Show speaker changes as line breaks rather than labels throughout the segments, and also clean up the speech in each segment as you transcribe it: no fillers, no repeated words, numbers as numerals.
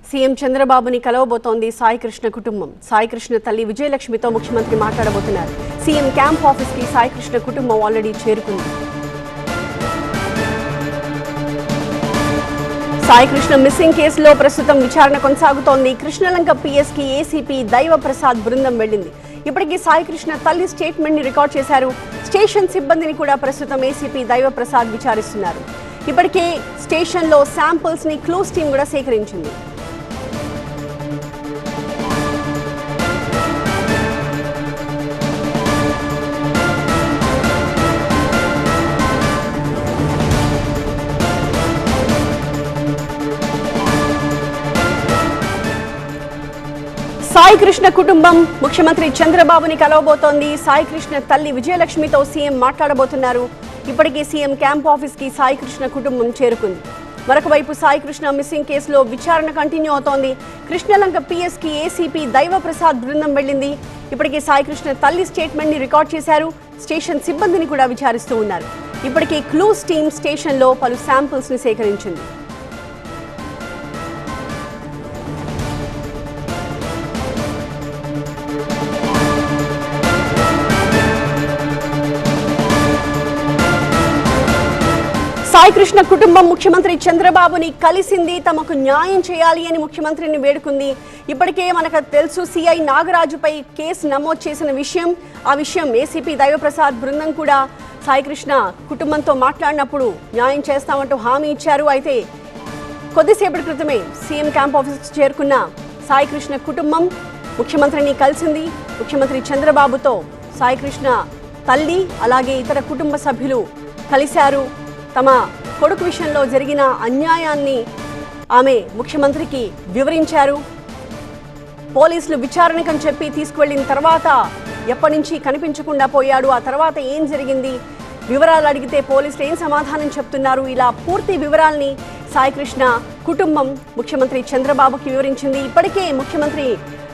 CM చంద్రబాబుని కలవబోతోంది సాయికృష్ణ కుటుంబం. సాయికృష్ణ తల్లి విజయలక్ష్మితో ముఖ్యమంత్రి మాట్లాడబోతున్నారు. సీఎం క్యాంప్ ఆఫీస్ కి సాయికృష్ణ కుటుంబం ఆల్రెడీ చేరుకుంది. సాయికృష్ణ మిస్సింగ్ కేసులో ప్రస్తుతం విచారణ కొనసాగుతోంది. కృష్ణలంక పిఎస్ కి ఏసీపీ దైవ ప్రసాద్ బృందం వెళ్లింది. ఇప్పటికీ సాయికృష్ణ తల్లి స్టేట్మెంట్ ని రికార్డ్ చేశారు. స్టేషన్ సిబ్బందిని కూడా ప్రస్తుతం ఏసీపీ దైవ ప్రసాద్ విచారిస్తున్నారు. ఇప్పటికే స్టేషన్ లో శాంపుల్స్ ని క్లూస్ టీం కూడా సేకరించింది. సాయికృష్ణ కుటుంబం ముఖ్యమంత్రి చంద్రబాబుని కలవబోతోంది. సాయికృష్ణ తల్లి విజయలక్ష్మితో సీఎం మాట్లాడబోతున్నారు. ఇప్పటికే సీఎం క్యాంప్ ఆఫీస్ కి సాయికృష్ణ కుటుంబం చేరుకుంది. మరొక వైపు సాయికృష్ణ మిస్సింగ్ కేసులో విచారణ కంటిన్యూ అవుతోంది. కృష్ణలంక పిఎస్ కి ఏసీపీ దైవ ప్రసాద్ బృందం వెళ్లింది. ఇప్పటికే సాయికృష్ణ తల్లి స్టేట్మెంట్ ని రికార్డ్ చేశారు. స్టేషన్ సిబ్బందిని కూడా విచారిస్తూ ఉన్నారు. ఇప్పటికే క్లూస్ టీమ్ స్టేషన్ లో పలు శాంపుల్స్ ని సేకరించింది. సాయికృష్ణ కుటుంబం ముఖ్యమంత్రి చంద్రబాబుని కలిసింది. తమకు న్యాయం చేయాలి అని ముఖ్యమంత్రిని వేడుకుంది. ఇప్పటికే మనకు తెలుసు సిఐ నాగరాజుపై కేసు నమోదు చేసిన విషయం. ఆ విషయం ఏసీపీ దైవప్రసాద్ బృందం కూడా సాయికృష్ణ కుటుంబంతో మాట్లాడినప్పుడు న్యాయం చేస్తామంటూ హామీ ఇచ్చారు. అయితే కొద్దిసేపటి క్రితమే సీఎం క్యాంప్ ఆఫీస్ చేరుకున్న సాయికృష్ణ కుటుంబం ముఖ్యమంత్రిని కలిసింది. ముఖ్యమంత్రి చంద్రబాబుతో సాయికృష్ణ తల్లి అలాగే ఇతర కుటుంబ సభ్యులు కలిశారు. తమ కొడుకు విషయంలో జరిగిన అన్యాయాన్ని ఆమె ముఖ్యమంత్రికి వివరించారు. పోలీసులు విచారణకని చెప్పి తీసుకువెళ్ళిన తర్వాత ఎప్పటి నుంచి కనిపించకుండా పోయాడు, ఆ తర్వాత ఏం జరిగింది, వివరాలు అడిగితే పోలీసులు ఏం సమాధానం చెప్తున్నారు, ఇలా పూర్తి వివరాల్ని సాయికృష్ణ కుటుంబం ముఖ్యమంత్రి చంద్రబాబుకి వివరించింది. ఇప్పటికే ముఖ్యమంత్రి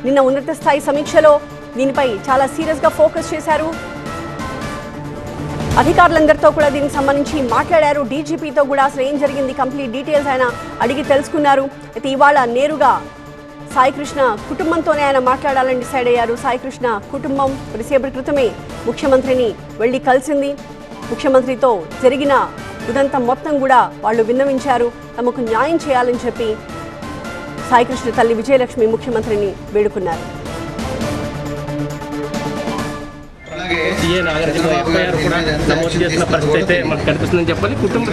నిన్న ఉన్నత స్థాయి సమీక్షలో దీనిపై చాలా సీరియస్గా ఫోకస్ చేశారు. అధికారులందరితో కూడా దీనికి సంబంధించి మాట్లాడారు. డీజీపీతో కూడా అసలు ఏం జరిగింది కంప్లీట్ డీటెయిల్స్ ఆయన అడిగి తెలుసుకున్నారు. అయితే ఇవాళ నేరుగా సాయికృష్ణ కుటుంబంతోనే ఆయన మాట్లాడాలని డిసైడ్ అయ్యారు. సాయికృష్ణ కుటుంబం కొద్దిసేపటి క్రితమే ముఖ్యమంత్రిని వెళ్ళి కలిసింది. ముఖ్యమంత్రితో జరిగిన ఉదంతం మొత్తం కూడా వాళ్ళు విన్నవించారు. తమకు న్యాయం చేయాలని చెప్పి సాయికృష్ణ తల్లి విజయలక్ష్మి ముఖ్యమంత్రిని వేడుకున్నారు.
నాగరాజు ఎఫ్ఐఆర్ కూడా నమోదు చేసిన పరిస్థితి అయితే మనకు కనిపిస్తుందని చెప్పాలి. కుటుంబ